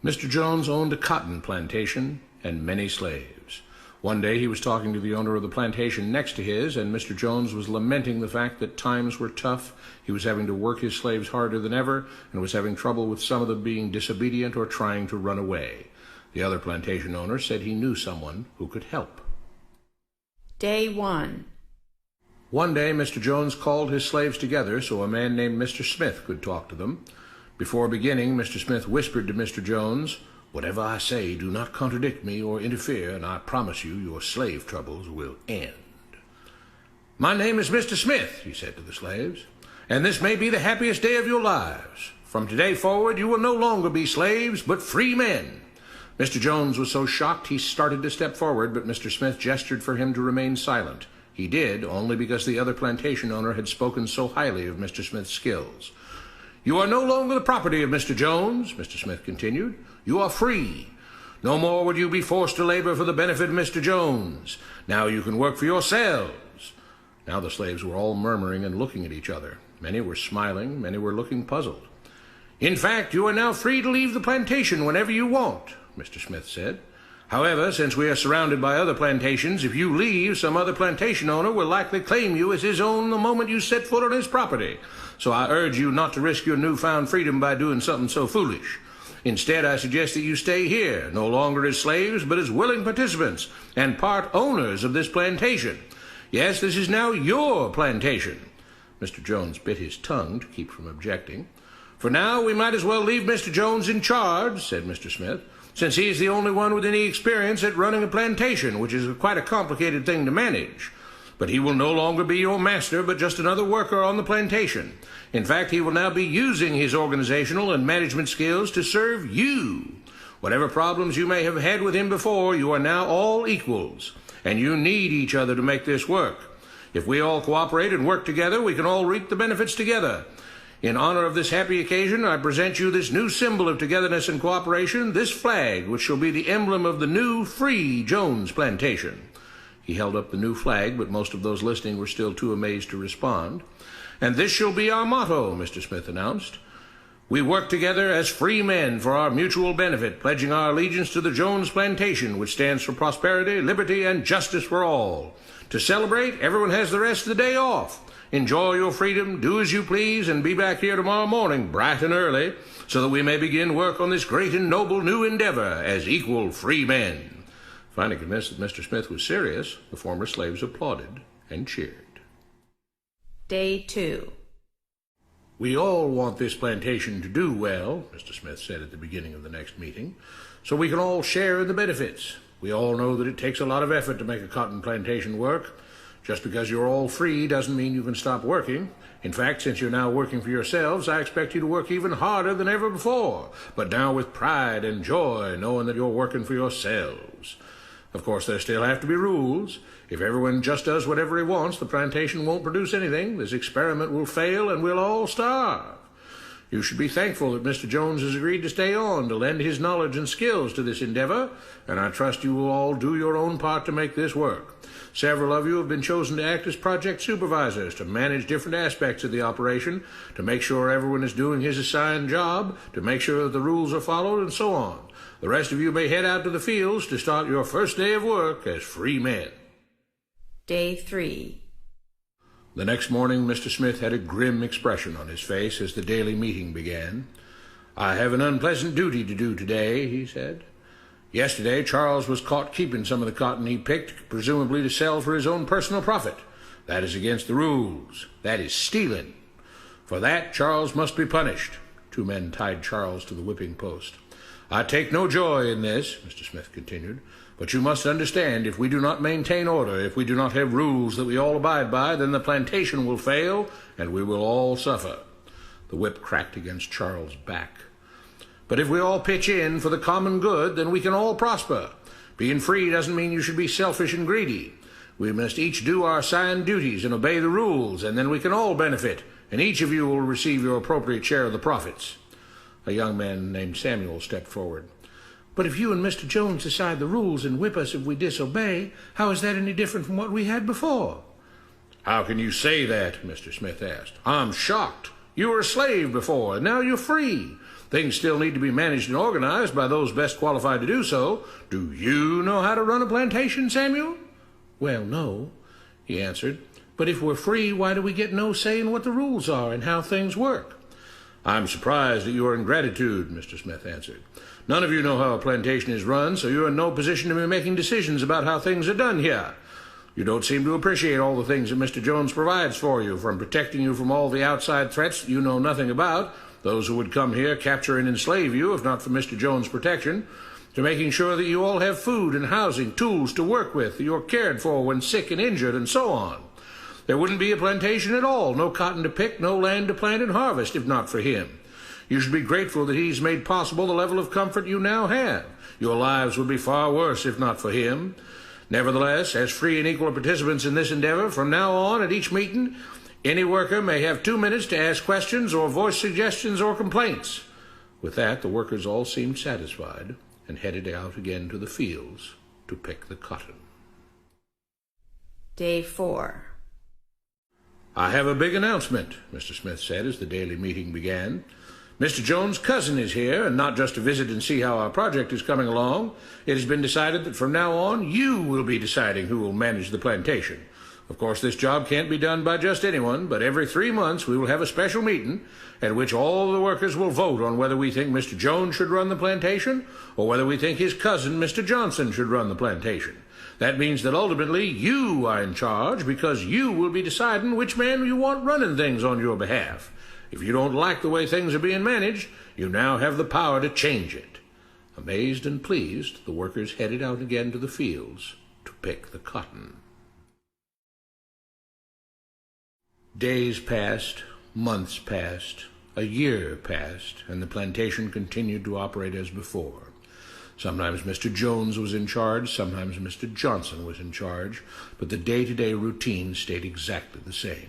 Mr. Jones owned a cotton plantation and many slaves. One day he was talking to the owner of the plantation next to his, and Mr. Jones was lamenting the fact that times were tough. He was having to work his slaves harder than ever, and was having trouble with some of them being disobedient or trying to run away. The other plantation owner said he knew someone who could help. Day 1. One day Mr. Jones called his slaves together so a man named Mr. Smith could talk to them. Before beginning, Mr. Smith whispered to Mr. Jones, "Whatever I say, do not contradict me or interfere, and I promise you your slave troubles will end." "My name is Mr. Smith," he said to the slaves, "and this may be the happiest day of your lives. From today forward you will no longer be slaves, but free men." Mr. Jones was so shocked he started to step forward, but Mr. Smith gestured for him to remain silent. He did, only because the other plantation owner had spoken so highly of Mr. Smith's skills. "You are no longer the property of Mr. Jones," Mr. Smith continued. "You are free. No more would you be forced to labor for the benefit of Mr. Jones. Now you can work for yourselves." Now the slaves were all murmuring and looking at each other. Many were smiling, many were looking puzzled. "In fact, you are now free to leave the plantation whenever you want," Mr. Smith said. "However, since we are surrounded by other plantations, if you leave, some other plantation owner will likely claim you as his own the moment you set foot on his property. So I urge you not to risk your newfound freedom by doing something so foolish. Instead, I suggest that you stay here, no longer as slaves, but as willing participants and part owners of this plantation. Yes, this is now your plantation." Mr. Jones bit his tongue to keep from objecting. "For now, we might as well leave Mr. Jones in charge," said Mr. Smith, "since he is the only one with any experience at running a plantation, which is quite a complicated thing to manage. But he will no longer be your master, but just another worker on the plantation. In fact, he will now be using his organizational and management skills to serve you. Whatever problems you may have had with him before, you are now all equals, and you need each other to make this work. If we all cooperate and work together, we can all reap the benefits together. In honor of this happy occasion, I present you this new symbol of togetherness and cooperation, this flag, which shall be the emblem of the new, free Jones plantation." He held up the new flag, but most of those listening were still too amazed to respond. "And this shall be our motto," Mr. Smith announced. "We work together as free men for our mutual benefit, pledging our allegiance to the Jones plantation, which stands for prosperity, liberty, and justice for all. To celebrate, everyone has the rest of the day off. Enjoy your freedom, do as you please, and be back here tomorrow morning, bright and early, so that we may begin work on this great and noble new endeavor as equal free men." Finally convinced that Mr. Smith was serious, the former slaves applauded and cheered. Day 2. "We all want this plantation to do well," Mr. Smith said at the beginning of the next meeting, "so we can all share in the benefits. We all know that it takes a lot of effort to make a cotton plantation work. Just because you're all free doesn't mean you can stop working. In fact, since you're now working for yourselves, I expect you to work even harder than ever before, but now with pride and joy, knowing that you're working for yourselves. Of course, there still have to be rules. If everyone just does whatever he wants, the plantation won't produce anything. This experiment will fail, and we'll all starve. You should be thankful that Mr. Jones has agreed to stay on to lend his knowledge and skills to this endeavor, and I trust you will all do your own part to make this work. Several of you have been chosen to act as project supervisors to manage different aspects of the operation, to make sure everyone is doing his assigned job, to make sure that the rules are followed, and so on. The rest of you may head out to the fields to start your first day of work as free men." Day 3. The next morning, Mr. Smith had a grim expression on his face as the daily meeting began. "I have an unpleasant duty to do today," he said. "Yesterday, Charles was caught keeping some of the cotton he picked, presumably to sell for his own personal profit. That is against the rules. That is stealing. For that, Charles must be punished." 2 men tied Charles to the whipping post. "I take no joy in this," Mr. Smith continued, "but you must understand, if we do not maintain order, if we do not have rules that we all abide by, then the plantation will fail, and we will all suffer." The whip cracked against Charles' back. "But if we all pitch in for the common good, then we can all prosper. Being free doesn't mean you should be selfish and greedy. We must each do our assigned duties and obey the rules, and then we can all benefit, and each of you will receive your appropriate share of the profits." A young man named Samuel stepped forward. "But if you and Mr. Jones decide the rules and whip us if we disobey, how is that any different from what we had before?" "How can you say that?" Mr. Smith asked. "I'm shocked. You were a slave before, and now you're free. Things still need to be managed and organized by those best qualified to do so. Do you know how to run a plantation, Samuel?" "Well, no," he answered. "But if we're free, why do we get no say in what the rules are and how things work?" "I'm surprised at your ingratitude," Mr. Smith answered. "None of you know how a plantation is run, so you're in no position to be making decisions about how things are done here. You don't seem to appreciate all the things that Mr. Jones provides for you, from protecting you from all the outside threats you know nothing about, those who would come here, capture and enslave you if not for Mr. Jones' protection, to making sure that you all have food and housing, tools to work with, that you're cared for when sick and injured, and so on. There wouldn't be a plantation at all, no cotton to pick, no land to plant and harvest, if not for him. You should be grateful that he's made possible the level of comfort you now have. Your lives would be far worse if not for him. Nevertheless, as free and equal participants in this endeavor, from now on at each meeting, any worker may have 2 minutes to ask questions or voice suggestions or complaints." With that, the workers all seemed satisfied and headed out again to the fields to pick the cotton. Day 4. "I have a big announcement," Mr. Smith said as the daily meeting began. "Mr. Jones' cousin is here, and not just to visit and see how our project is coming along. It has been decided that from now on you will be deciding who will manage the plantation. Of course, this job can't be done by just anyone, but every 3 months we will have a special meeting at which all the workers will vote on whether we think Mr. Jones should run the plantation or whether we think his cousin, Mr. Johnson, should run the plantation. That means that ultimately you are in charge, because you will be deciding which man you want running things on your behalf. If you don't like the way things are being managed, you now have the power to change it." Amazed and pleased, the workers headed out again to the fields to pick the cotton. Days passed, months passed, a year passed, and the plantation continued to operate as before. Sometimes Mr. Jones was in charge, sometimes Mr. Johnson was in charge, but the day-to-day routine stayed exactly the same.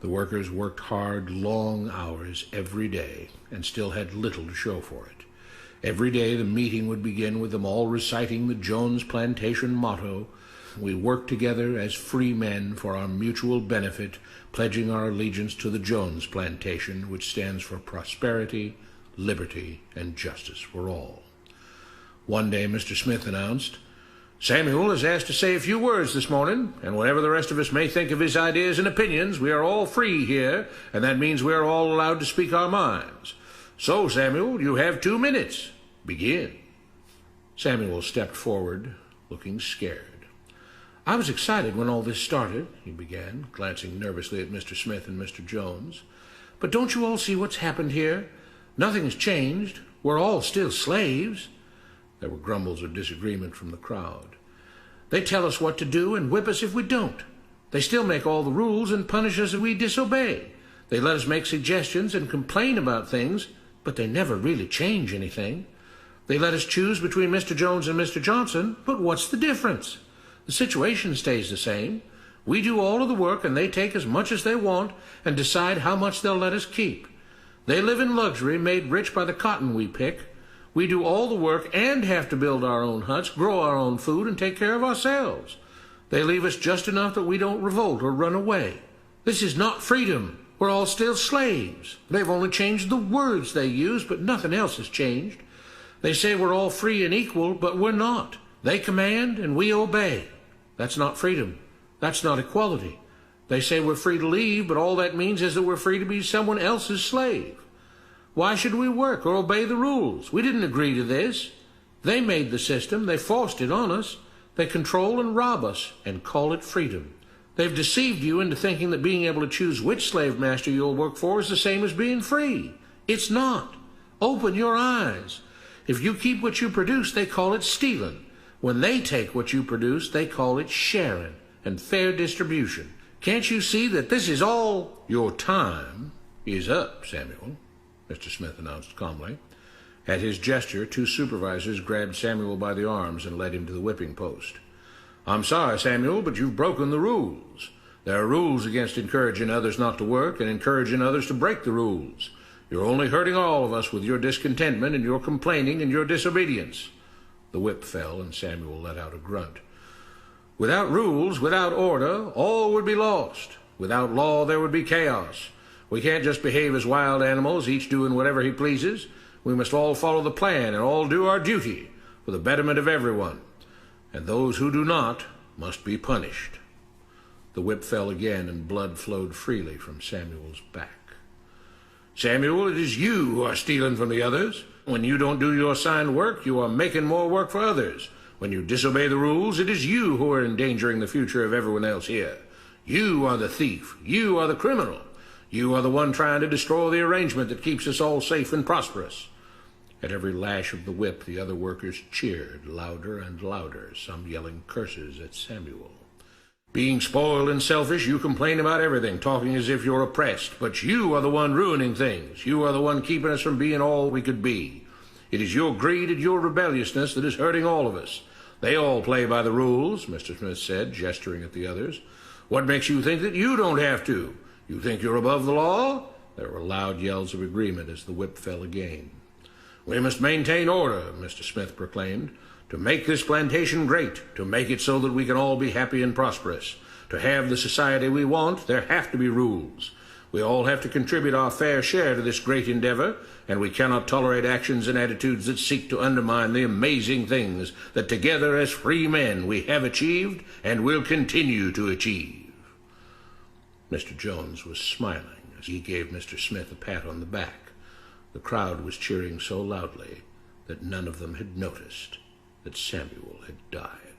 The workers worked hard, long hours every day, and still had little to show for it. Every day the meeting would begin with them all reciting the Jones Plantation motto, "We work together as free men for our mutual benefit, pledging our allegiance to the Jones Plantation, which stands for prosperity, liberty, and justice for all." One day Mr. Smith announced, "Samuel is asked to say a few words this morning, and whatever the rest of us may think of his ideas and opinions, we are all free here, and that means we are all allowed to speak our minds. So, Samuel, you have 2 minutes. Begin." Samuel stepped forward, looking scared. "I was excited when all this started," he began, glancing nervously at Mr. Smith and Mr. Jones. "But don't you all see what's happened here? Nothing has changed. We're all still slaves." There were grumbles of disagreement from the crowd. "They tell us what to do and whip us if we don't. They still make all the rules and punish us if we disobey. They let us make suggestions and complain about things, but they never really change anything. They let us choose between Mr. Jones and Mr. Johnson, but what's the difference? The situation stays the same. We do all of the work and they take as much as they want and decide how much they'll let us keep. They live in luxury, made rich by the cotton we pick. We do all the work and have to build our own huts, grow our own food, and take care of ourselves. They leave us just enough that we don't revolt or run away. This is not freedom. We're all still slaves. They've only changed the words they use, but nothing else has changed. They say we're all free and equal, but we're not. They command and we obey. That's not freedom. That's not equality. They say we're free to leave, but all that means is that we're free to be someone else's slave. Why should we work or obey the rules? We didn't agree to this. They made the system. They forced it on us. They control and rob us and call it freedom. They've deceived you into thinking that being able to choose which slave master you'll work for is the same as being free. It's not. Open your eyes. If you keep what you produce, they call it stealing. When they take what you produce, they call it sharing and fair distribution. Can't you see that this is all? Your time is up, Samuel, Mr. Smith announced calmly. At his gesture, 2 supervisors grabbed Samuel by the arms and led him to the whipping post. I'm sorry, Samuel, but you've broken the rules. There are rules against encouraging others not to work and encouraging others to break the rules. You're only hurting all of us with your discontentment and your complaining and your disobedience. The whip fell and Samuel let out a grunt. Without rules, without order, all would be lost. Without law, there would be chaos. We can't just behave as wild animals, each doing whatever he pleases. We must all follow the plan and all do our duty for the betterment of everyone, and those who do not must be punished." The whip fell again, and blood flowed freely from Samuel's back. "Samuel, it is you who are stealing from the others. When you don't do your assigned work, you are making more work for others. When you disobey the rules, it is you who are endangering the future of everyone else here. You are the thief. You are the criminal. You are the one trying to destroy the arrangement that keeps us all safe and prosperous." At every lash of the whip, the other workers cheered louder and louder, some yelling curses at Samuel. "Being spoiled and selfish, you complain about everything, talking as if you're oppressed. But you are the one ruining things. You are the one keeping us from being all we could be. It is your greed and your rebelliousness that is hurting all of us. They all play by the rules," Mr. Smith said, gesturing at the others. "What makes you think that you don't have to? You think you're above the law?" There were loud yells of agreement as the whip fell again. "We must maintain order," Mr. Smith proclaimed, "to make this plantation great, to make it so that we can all be happy and prosperous. To have the society we want, there have to be rules. We all have to contribute our fair share to this great endeavor, and we cannot tolerate actions and attitudes that seek to undermine the amazing things that together as free men we have achieved and will continue to achieve." Mr. Jones was smiling as he gave Mr. Smith a pat on the back. The crowd was cheering so loudly that none of them had noticed that Samuel had died.